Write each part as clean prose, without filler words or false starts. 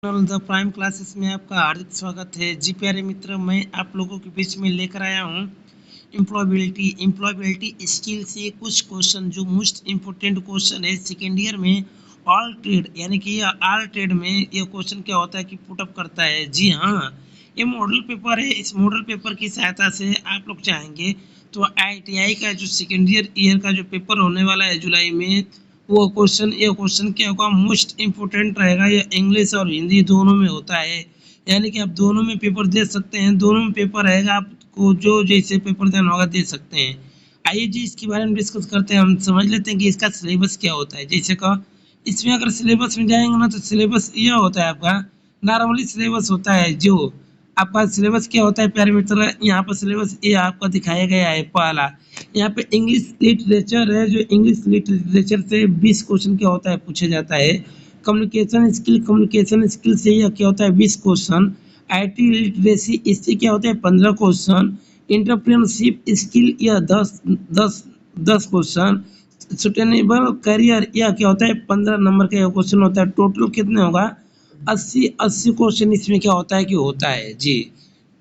The prime classes में आपका हार्दिक स्वागत है। जी प्यारे मित्र, मैं आप लोगों के बीच में लेकर आया हूँ एम्प्लॉयबिलिटी स्किल से कुछ क्वेश्चन जो मोस्ट इम्पोर्टेंट क्वेश्चन है सेकेंड ईयर में ऑल ट्रेड, यानी कि ऑल ट्रेड में ये क्वेश्चन क्या होता है कि पुटअप करता है। जी हाँ, ये मॉडल पेपर है। इस मॉडल पेपर की सहायता से आप लोग चाहेंगे तो IITI का जो सेकेंड ईयर का जो पेपर होने वाला है जुलाई में, वो क्वेश्चन क्या होगा, मोस्ट इम्पोर्टेंट रहेगा। ये इंग्लिश और हिंदी दोनों में होता है, यानी कि आप दोनों में पेपर दे सकते हैं। दोनों में पेपर रहेगा, आपको जो जैसे पेपर देना होगा दे सकते हैं। आइए जी इसके बारे में डिस्कस करते हैं। हम समझ लेते हैं कि इसका सिलेबस क्या होता है। जैसे का इसमें अगर सिलेबस में जाएंगे ना, तो सिलेबस यह होता है आपका नॉर्मली सिलेबस होता है। जो आपका सिलेबस क्या होता है प्यारे मित्र, यहाँ पर सिलेबस ये आपका दिखाया गया है। पहला यहाँ पे इंग्लिश लिटरेचर है, जो इंग्लिश लिटरेचर से 20 क्वेश्चन क्या होता है पूछा जाता है। कम्युनिकेशन स्किल से यह क्या होता है 20 क्वेश्चन। IT लिटरेसी इससे क्या होता है 15 क्वेश्चन। इंटरप्रेन्योरशिप स्किल यह 10 क्वेश्चन। सुस्टेनेबल करियर यह क्या होता है 15 नंबर का क्वेश्चन होता है। टोटल कितने होगा 80 क्वेश्चन इसमें क्या होता है कि होता है। जी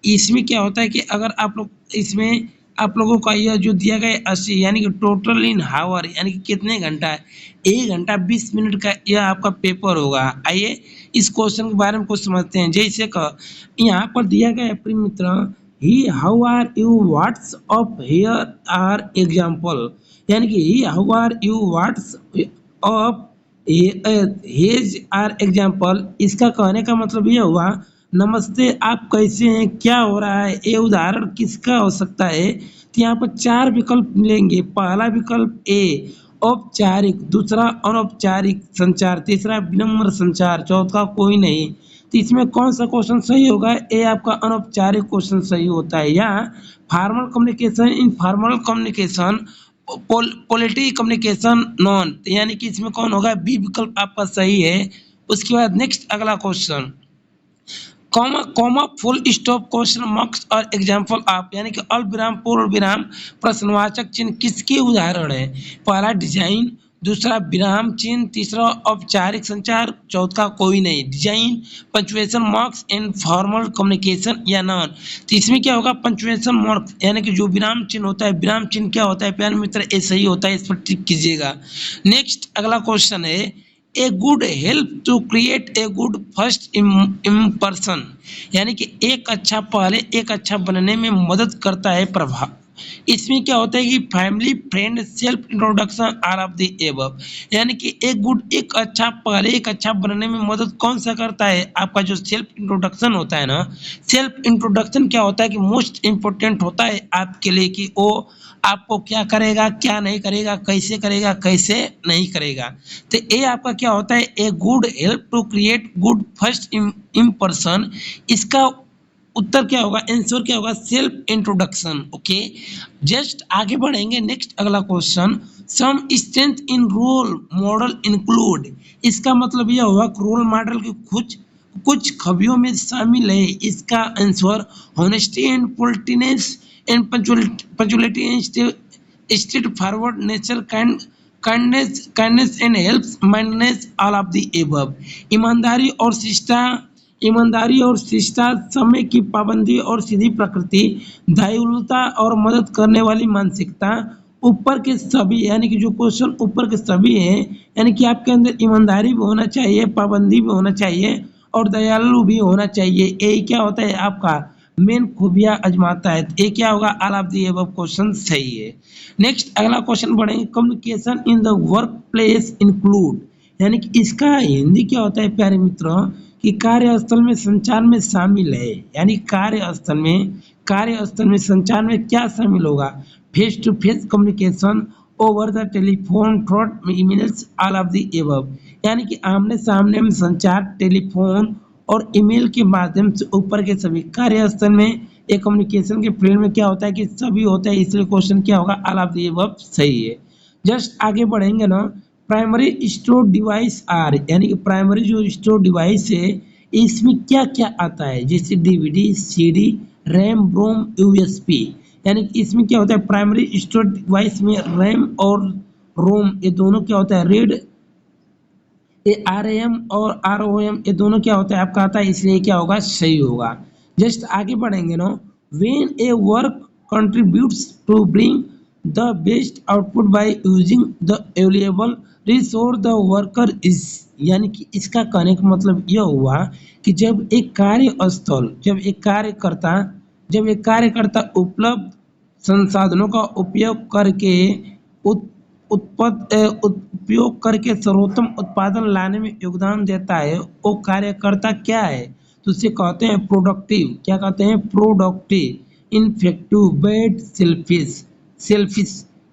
इसमें क्या होता है कि अगर आप लोग इसमें आप लोगों का यह जो दिया गया है 80, यानी कि टोटल इन हावर, यानी कि कितने घंटा है, 1 घंटा 20 मिनट का यह आपका पेपर होगा। आइए इस क्वेश्चन के बारे में कुछ समझते हैं। जैसे का यहाँ पर दिया गया है प्रिय मित्र, hi how are you what's up here are example, यानी कि hi how are you what's up has are example. इसका कहने का मतलब यह हुआ, नमस्ते आप कैसे हैं, क्या हो रहा है। ये उदाहरण किसका हो सकता है। तो यहाँ पर 4 विकल्प मिलेंगे। पहला विकल्प ए औपचारिक, दूसरा अनौपचारिक संचार, तीसरा विनम्र संचार, चौथा कोई नहीं। तो इसमें कौन सा क्वेश्चन सही होगा, ये आपका अनौपचारिक क्वेश्चन सही होता है। या formal communication, informal communication, political communication, non, यानी कि इसमें कौन होगा, बी विकल्प आपका सही है। उसके बाद नेक्स्ट अगला question, comma comma full stop question marks और एग्जाम्पल ऑफ, यानी कि अल्प विराम पूर्ण विराम प्रश्नवाचक चिन्ह किसके उदाहरण है। पहला डिजाइन, दूसरा विराम चिन्ह, तीसरा औपचारिक संचार, चौथा कोई नहीं। Design, punctuation marks, informal communication या नॉन। तो इसमें क्या होगा पंचुएशन मार्क्स, यानी कि जो विराम चिन्ह होता है, विराम चिन्ह क्या होता है प्यारे मित्र, ये सही होता है, इस पर टिक कीजिएगा। नेक्स्ट अगला क्वेश्चन है, a good help to create a good first impression, यानी कि एक अच्छा पहले एक अच्छा बनने में मदद करता है प्रभाव। इसमें क्या होता है कि family, friend, self introduction, all of the above, यानी कि एक गुड एक अच्छा पहले एक अच्छा बनने में मदद कौन सा करता है, आपका जो सेल्फ इंट्रोडक्शन होता है ना। सेल्फ इंट्रोडक्शन क्या होता है कि मोस्ट इंपोर्टेंट होता है आपके लिए, कि वो आपको क्या करेगा, क्या नहीं करेगा, कैसे नहीं करेगा। तो ये आपका क्या होता है, a good help to create good first impression. इसका उत्तर क्या होगा, आंसर क्या होगा, सेल्फ इंट्रोडक्शन। ओके, जस्ट आगे बढ़ेंगे। नेक्स्ट अगला question, some strength in role model include, इसका मतलब यह हुआ रोल मॉडल की कुछ कुछ खूबियों में शामिल है। इसका answer honesty and politeness and punctuality and straightforward nature, kindness and help mindness, all of the above. ईमानदारी और शिष्टा, समय की पाबंदी और सीधी प्रकृति, दयालुता और मदद करने वाली मानसिकता। ऊपर के सभी, यानी कि जो क्वेश्चन ऊपर के सभी हैं, यानी कि आपके अंदर ईमानदारी भी होना चाहिए, पाबंदी भी होना चाहिए और दयालु भी होना चाहिए। ये क्या होता है आपका मेन खूबियां आजमाता है। ये क्या होगा, all of the above question सही है। नेक्स्ट अगला क्वेश्चन बढ़ेंगे, communication in the work place include, यानी कि इसका हिंदी क्या होता है प्यारे मित्रों, कि कार्यस्थल में संचार में शामिल है। यानी कार्यस्थल में संचार में क्या शामिल होगा, face to face communication, over the telephone, through emails, all of the above, यानी कि आमने सामने में संचार, टेलीफोन और ईमेल के माध्यम से ऊपर के सभी। कार्यस्थल में एक कम्युनिकेशन के फील्ड में क्या होता है कि सभी होता है, इसलिए क्वेश्चन क्या होगा, ऑल ऑफ द एबव सही है। जस्ट आगे बढ़ेंगे ना, प्राइमरी स्टोर डिवाइस आर, यानी कि प्राइमरी जो स्टोर डिवाइस है इसमें क्या क्या आता है, जैसे डीवीडी, सीडी, रैम, रोम, यूएसबी, यानी कि इसमें क्या होता है प्राइमरी स्टोर डिवाइस में रैम और रोम ये दोनों क्या होता है, रीड ये RAM और ROM ये दोनों क्या होता है आपका आता है, इसलिए क्या होगा सही होगा। जस्ट आगे बढ़ेंगे ना, when a work contributes to bring the best output by using the available resource the worker is, यानी कि इसका कहने का मतलब यह हुआ कि जब एक कार्यकर्ता उपलब्ध संसाधनों का उपयोग करके उपयोग करके सर्वोत्तम उत्पादन लाने में योगदान देता है, वो कार्यकर्ता क्या है, तो उसे कहते हैं प्रोडक्टिव। क्या कहते हैं? Productive, ineffective, bad, selfish.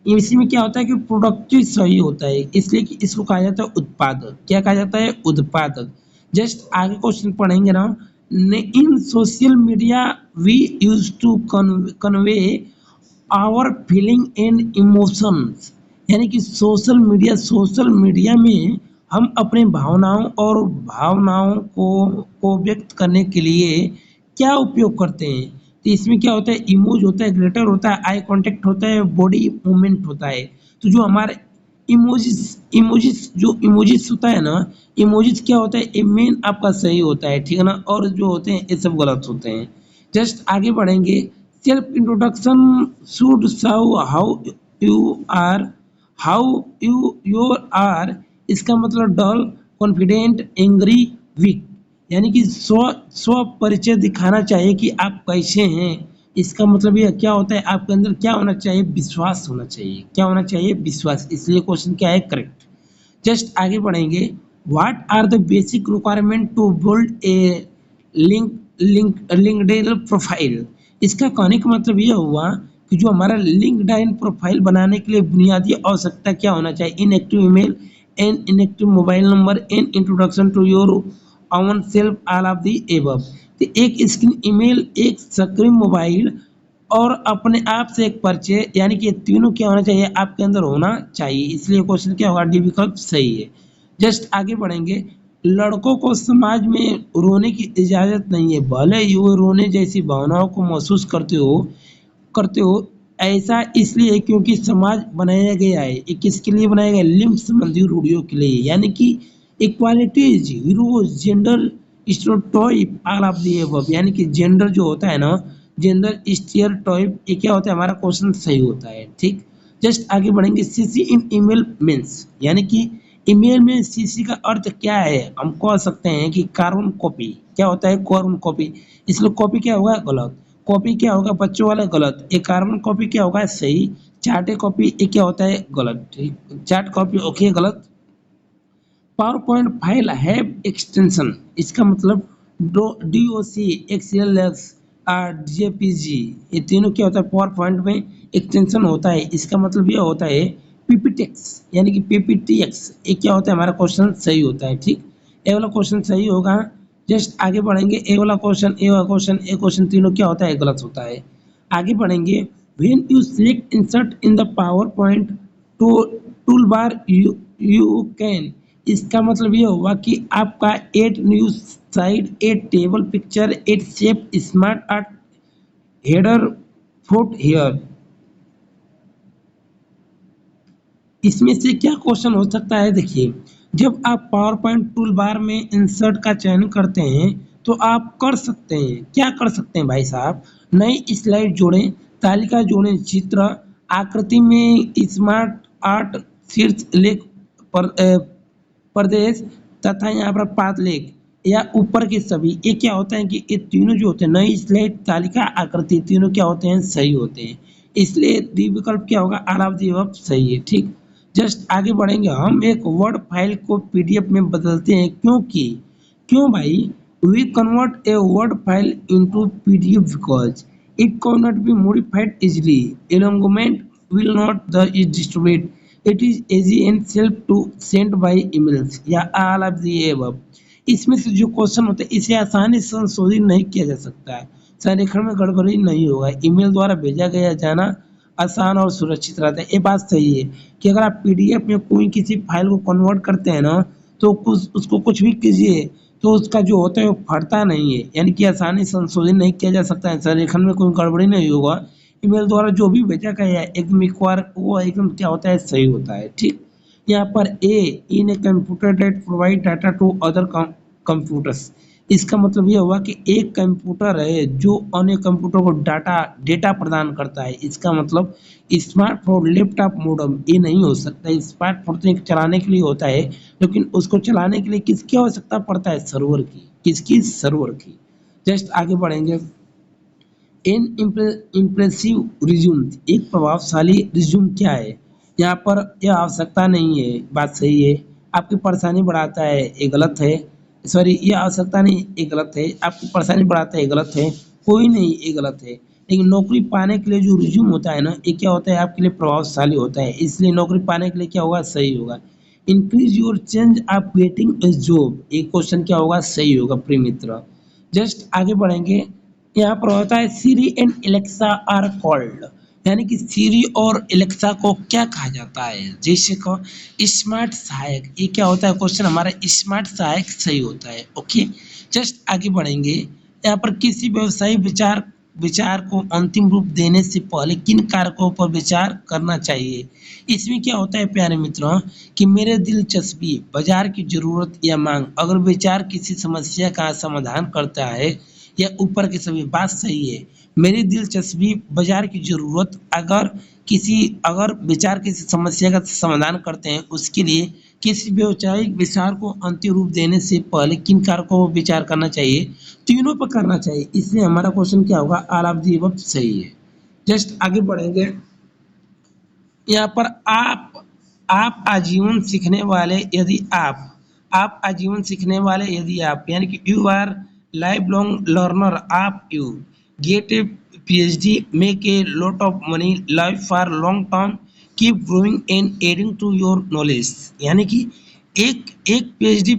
इसमें क्या होता है कि प्रोडक्टिव सही होता है, इसलिए कि इसको कहा जाता है उत्पादक। क्या कहा जाता है? उत्पादक। जस्ट आगे क्वेश्चन पढ़ेंगे ना, in social media we use to convey our feeling and emotions, यानी कि सोशल मीडिया में हम अपने भावनाओं को व्यक्त करने के लिए क्या उपयोग करते हैं, तो इसमें क्या होता है? इमोज होता है, ग्लिटर होता है, आई कांटेक्ट होता है, बॉडी मूवमेंट होता है। तो जो हमारे इमोजिस होता है ना, इमोजिस क्या होता है? ये मेन आपका सही होता है, ठीक है ना, और जो होते हैं ये सब गलत होते हैं। जस्ट आगे बढ़ेंगे, self introduction should show you are how you are, इसका मतलब डल, कॉन्फिडेंट, एंग्री, वीक, यानी कि स्व परिचय दिखाना चाहिए कि आप कैसे हैं। इसका मतलब ये क्या होता है? आपके अंदर क्या होना चाहिए? विश्वास होना चाहिए। क्या होना चाहिए? विश्वास। इसलिए क्वेश्चन क्या है? करेक्ट। जस्ट आगे बढ़ेंगे, what are the basic requirement to build a LinkedIn profile, इसका कहने का मतलब यह हुआ कि जो हमारा लिंक्डइन प्रोफाइल बनाने के लिए बुनियादी आवश्यकता क्या होना चाहिए? Inactive email, an inactive mobile number, an introduction to your own self, all of the above. तो एक स्क्रीन ईमेल, एक सक्रिय मोबाइल और अपने आप से एक परिचय, यानी कि ये तीनों क्या होना चाहिए? आपके अंदर होना चाहिए। इसलिए क्वेश्चन क्या होगा? डी विकल्प सही है। जस्ट आगे बढ़ेंगे, लड़कों को समाज में रोने की इजाजत नहीं है, भले ही वो रोने जैसी भावनाओं को महसूस करते हो। ऐसा इसलिए क्योंकि समाज बनाया गया है, ये किसके लिए बनाया गया? लिंग संबंधी रूढ़ियों के लिए, यानी कि equalities, heroes, gender stereotype, all of the above, यानी कि जेंडर जो होता है ना, जेंडर स्टीरियोटाइप, ये क्या होता है? हमारा क्वेश्चन सही होता है, ठीक। जस्ट आगे बढ़ेंगे, सीसी इन ईमेल मीन्स, यानी कि ईमेल में सीसी का अर्थ क्या है? हम कह सकते हैं कि कार्बन कॉपी। क्या होता है? Carbon copy. इसलिए कॉपी क्या होगा? गलत। कॉपी क्या होगा? बच्चों वाला गलत। एक कार्बन कॉपी क्या होगा? सही। चार्ट कॉपी ये क्या होता है? गलत, ठीक। चार्ट कॉपी ओके, गलत। Power point file have extension, इसका मतलब डीओसी, एक्सएलएस और जेपीजी, ये तीनों क्या होता है? पावर पॉइंट में एक्सटेंशन होता है। इसका मतलब यह होता है पीपीटेक्स, यानी कि पीपीटीएक्स, ये क्या होता है? हमारा क्वेश्चन सही होता है, ठीक। ये वाला क्वेश्चन सही होगा। जस्ट आगे बढ़ेंगे, ए क्वेश्चन तीनों क्या होता है? गलत होता है। आगे बढ़ेंगे, when you select insert in the PowerPoint toolbar you can, इसका मतलब ये हुआ कि आपका add new slide, add table picture, add shape, smart art, header, footer, इसमें से क्या क्वेश्चन हो सकता है? देखिए, जब आप पावर पॉइंट टूल बार में इंसर्ट का चयन करते हैं तो आप कर सकते हैं, क्या कर सकते हैं भाई साहब? नई स्लाइड जोड़ें, तालिका जोड़ें, चित्र, आकृति में स्मार्ट आर्ट, शीर्ष लेख पर प्रदेश तथा यहाँ पर पात लेख या ऊपर के सभी, ये क्या होता है कि ये तीनों जो होते हैं, नई स्लाइड, तालिका, आकृति, तीनों क्या होते हैं? सही होते हैं। इसलिए डी विकल्प क्या होगा? ऑल ऑफ द अबव सही है, ठीक। जस्ट आगे बढ़ेंगे, हम एक वर्ड फाइल को पीडीएफ में बदलते हैं क्योंकि, क्यों भाई? We convert a word file into PDF because it can not be modified easily, alignment will not the is distributed, it is easy and self to send by emails या all of the above। इसमें से जो question होते हैं इसे आसानी से संशोधित नहीं किया जा सकता है, संरेखण में गड़बड़ी नहीं होगा, ईमेल द्वारा भेजा गया जाना आसान और सुरक्षित रहता है। ये बात सही है कि अगर आप पीडीएफ में कोई किसी फाइल को कन्वर्ट करते हैं ना, तो उसको कुछ भी कीजिए तो उसका जो होता है वो फटता नहीं है, यानी कि आसानी से संशोधित नहीं किया जा सकता है, संरेखण में कोई गड़बड़ी नहीं होगा। ईमेल द्वारा जो भी भेजा गया है एकदम एक बार वो एकदम क्या होता है? सही होता है, ठीक। यहाँ पर a in a computer that provide data to other computers, इसका मतलब ये हुआ कि एक कंप्यूटर है जो अन्य कंप्यूटर को डाटा डेटा प्रदान करता है। इसका मतलब स्मार्टफोन लैपटॉप मॉडेम ये नहीं हो सकता। स्मार्टफोन तो एक चलाने के लिए होता है, लेकिन उसको चलाने के लिए किसकी आवश्यकता पड़ता है? सर्वर की। किसकी? सर्वर की। जस्ट आगे बढ़ेंगे। एन इम्प्रेसिव रिज्यूम, एक प्रभावशाली रिज्यूम क्या है? यहाँ पर यह आवश्यकता नहीं है, बात सही है। आपकी परेशानी बढ़ाता है, ये गलत है। सॉरी, ये आवश्यकता नहीं, ये गलत है। आपकी परेशानी बढ़ाता है, ये गलत है। कोई नहीं, ये गलत है। लेकिन नौकरी पाने के लिए जो रिज्यूम होता है ना, ये क्या होता है? आपके लिए प्रभावशाली होता है। इसलिए नौकरी पाने के लिए क्या होगा? सही होगा। Increase your change of getting a job, एक क्वेश्चन क्या होगा? सही होगा प्रिय मित्र। जस्ट आगे बढ़ेंगे। यहाँ पर होता है सीरी एंड एलेक्सा आर कॉल्ड, यानी कि सीरी और एलेक्सा को क्या कहा जाता है? जैसे को स्मार्ट सहायक, ये क्या होता है? क्वेश्चन हमारा स्मार्ट सहायक सही होता है। ओके, जस्ट आगे बढ़ेंगे। यहाँ पर किसी व्यवसायिक विचार विचार को अंतिम रूप देने से पहले किन कारकों पर विचार करना चाहिए? इसमें क्या होता है प्यारे मित्रों कि मेरे दिलचस्पी, बाजार की जरूरत या मांग, अगर विचार किसी समस्या का समाधान करता है या ऊपर की सभी, बात सही है। मेरी दिलचस्पी, बाजार की जरूरत, अगर विचार किसी समस्या का समाधान करते हैं, उसके लिए किसी व्यवसायिक विचार को अंतिम रूप देने से पहले किन कारकों पर विचार करना चाहिए? तीनों पर करना चाहिए। इसलिए हमारा क्वेश्चन क्या होगा? ऑल ऑफ दी अबव सही है। जस्ट आगे बढ़ेंगे। यहाँ पर आप आजीवन सीखने वाले यदि आप आजीवन सीखने वाले यदि आप, यानी कि you are lifelong learner, आप you get a PhD, make a lot of money, life for long term, keep growing and adding to your knowledge, यानी कि एक एक PhD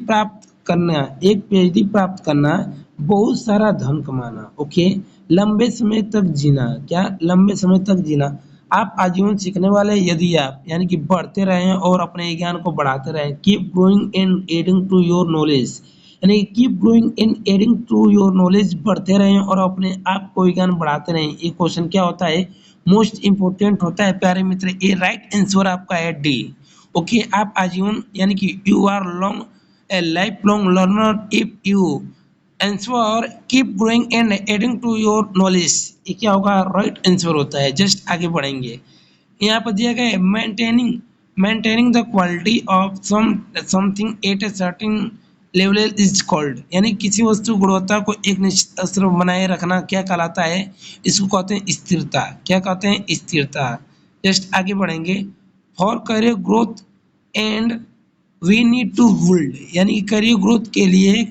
प्राप्त करना, बहुत सारा धन कमाना। ओके, लंबे समय तक जीना, क्या? लंबे समय तक जीना। आप आजीवन सीखने वाले यदि आप, यानी कि बढ़ते रहें और अपने ज्ञान को बढ़ाते रहें। Keep growing and adding to your knowledge, यानी keep growing and adding to your knowledge, बढ़ते रहें और अपने आप को ज्ञान बढ़ाते रहें। ये क्वेश्चन क्या होता है? मोस्ट इंपोर्टेंट होता है प्यारे मित्र। ये राइट आंसर आपका है डी। ओके, आप आजीवन, यानी कि you are long a lifelong learner if you answer keep growing and adding to your knowledge, ये क्या होगा? राइट आंसर होता है। जस्ट आगे बढ़ेंगे। यहाँ पर दिया गया है maintaining the quality of something at a certain level is called, यानी किसी वस्तु गुणवत्ता को एक निश्चित स्तर पर बनाए रखना क्या कहलाता है? इसको कहते हैं स्थिरता। क्या कहते हैं? स्थिरता। जस्ट आगे बढ़ेंगे। For career growth and we need to build, यानी कि करियर ग्रोथ के लिए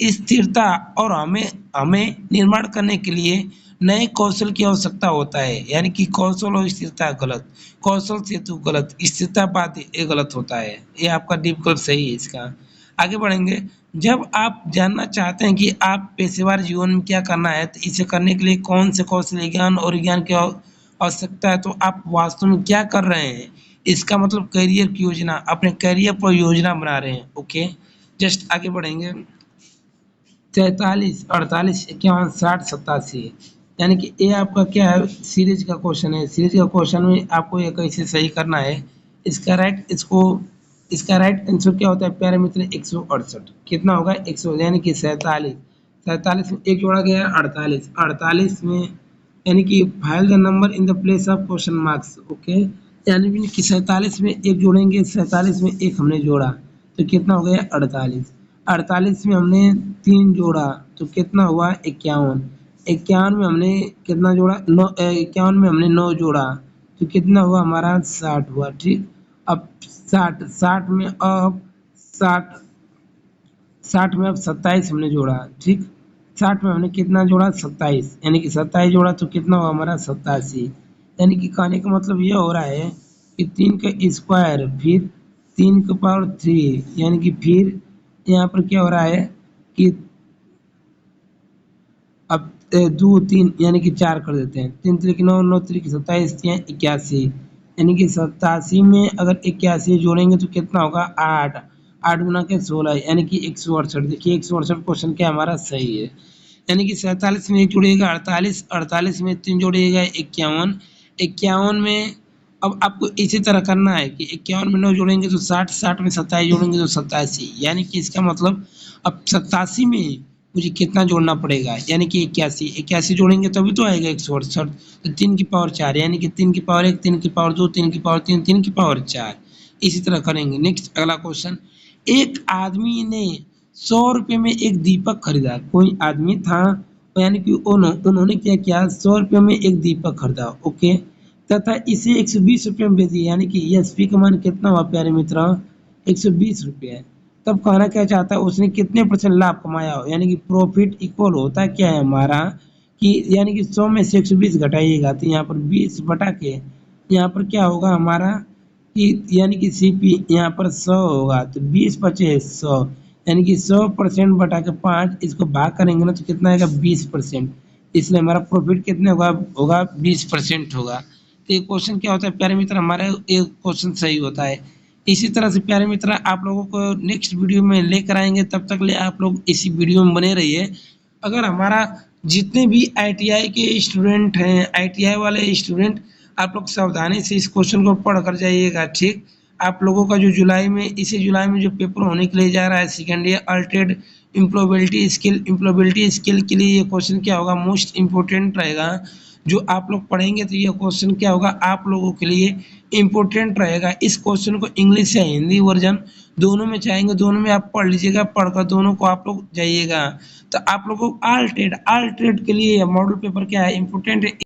स्थिरता और हमें हमें निर्माण करने के लिए नए कौशल की आवश्यकता होता है। यानी कि कौशल और स्थिरता गलत, कौशल सेतु गलत, स्थिरता बात ये गलत होता है। ये आपका डी विकल्प सही है इसका। आगे बढ़ेंगे। जब आप जानना चाहते हैं कि आप पेशेवर जीवन में क्या करना है, तो इसे करने के लिए कौन से कौशल, ज्ञान और विज्ञान की आवश्यकता है, तो आप वास्तव में क्या कर रहे हैं? इसका मतलब करियर की योजना, अपने करियर पर योजना बना रहे हैं। ओके, जस्ट आगे बढ़ेंगे। 43, 48, 51, 60, 87, यानी कि ये आपका क्या है? सीरीज का क्वेश्चन है। सीरीज का क्वेश्चन में आपको ये कैसे सही करना है? इसका राइट आंसर क्या होता है प्यारे मित्र? 168। कितना होगा? 100, यानी कि 47। 47 में एक जोड़ा गया है 48। 48 में, यानी कि file the number in the place of question marks. Okay, यानी कि 47 में एक जोड़ेंगे, 47 में एक हमने जोड़ा तो कितना हो गया? 48। 48 में हमने 3 जोड़ा तो कितना हुआ? 51। 51 में हमने कितना जोड़ा? 9। 51 में हमने 9 जोड़ा तो कितना हुआ हमारा? 60 हुआ। ठीक, अब 60 में अब 60 60 में अब 27 हमने जोड़ा। ठीक, 60 में हमने कितना जोड़ा? 27, यानी कि 27 जोड़ा तो कितना हुआ हमारा? 87। यानी कि कहने का मतलब ये हो रहा है कि 3 का स्क्वायर फिर 3 का पावर 3, यानी कि फिर यहाँ पर क्या हो रहा है कि अब 2 3 यानी कि 4 कर देते हैं। 3 त्रिक 9, 9 त्रिक 27, 81, यानी कि 87 में अगर 81 जोड़ेंगे तो कितना होगा? 8। 8 गुना के 16, यानी कि 168। देखिए 168 क्वेश्चन क्या हमारा सही है। यानी कि 47 में एक जोड़िएगा 48, 48 में 3 जोड़िएगा 51, 51 में अब आपको इसी तरह करना है कि 51 में 9 जोड़ेंगे तो 60, 60 में 27 जोड़ेंगे तो 87, यानी कि इसका मतलब अब 87 में मुझे कितना जोड़ना पड़ेगा, यानी कि 81, 81 जोड़ेंगे तभी तो आएगा 168। तो 3 की पावर 4, यानी कि 3 की पावर 1, 3 की पावर 2, 3 की पावर 3, 3 की पावर 4, इसी तरह करेंगे। नेक्स्ट अगला क्वेश्चन, एक आदमी ने 100 रुपये में एक दीपक खरीदा। कोई आदमी था, यानी कि उन्होंने क्या किया, 100 रुपये में एक दीपक खरीदा, ओके, तथा इसे 120 रुपये में बेच दिया, यानी कि एसपी का मान कितना हुआ प्यारे मित्र, 120 रुपये। तब कहना क्या चाहता है, उसने कितने परसेंट लाभ कमाया हो, यानी कि प्रॉफिट इक्वल होता क्या है हमारा, कि यानी कि 100 में से 120 घटाइएगा तो यहाँ पर 20 बटा के यहाँ पर क्या होगा हमारा, कि यानी कि सीपी यहाँ पर 100 होगा तो 20 बचे 100, यानी कि 100% बटा के 5, इसको भाग करेंगे ना तो कितना आएगा 20%, इसलिए हमारा प्रॉफिट कितने होगा, होगा 20% होगा। तो ये क्वेश्चन क्या होता है प्यारे मित्र, हमारा ये क्वेश्चन सही होता है। इसी तरह से प्यारे मित्र आप लोगों को नेक्स्ट वीडियो में लेकर आएंगे, तब तक ले आप लोग इसी वीडियो में बने रहिए। अगर हमारा जितने भी आईटीआई के स्टूडेंट हैं, आईटीआई वाले स्टूडेंट, आप लोग सावधानी से इस क्वेश्चन को पढ़ कर जाइएगा, ठीक। आप लोगों का जो इसी जुलाई में जो पेपर होने के लिए जा रहा है सेकेंड ईयर अल्टेड इम्प्लॉयबिलिटी स्किल के लिए, ये क्वेश्चन क्या होगा, मोस्ट इम्पोर्टेंट रहेगा। जो आप लोग पढ़ेंगे तो ये क्वेश्चन क्या होगा, आप लोगों के लिए इम्पोर्टेंट रहेगा। इस क्वेश्चन को इंग्लिश या हिंदी वर्जन दोनों में चाहेंगे, दोनों में आप पढ़ लीजिएगा, पढ़कर दोनों को आप लोग जाइएगा। तो आप लोगों को ऑल ट्रेड के लिए मॉडल पेपर क्या है, इम्पोर्टेंट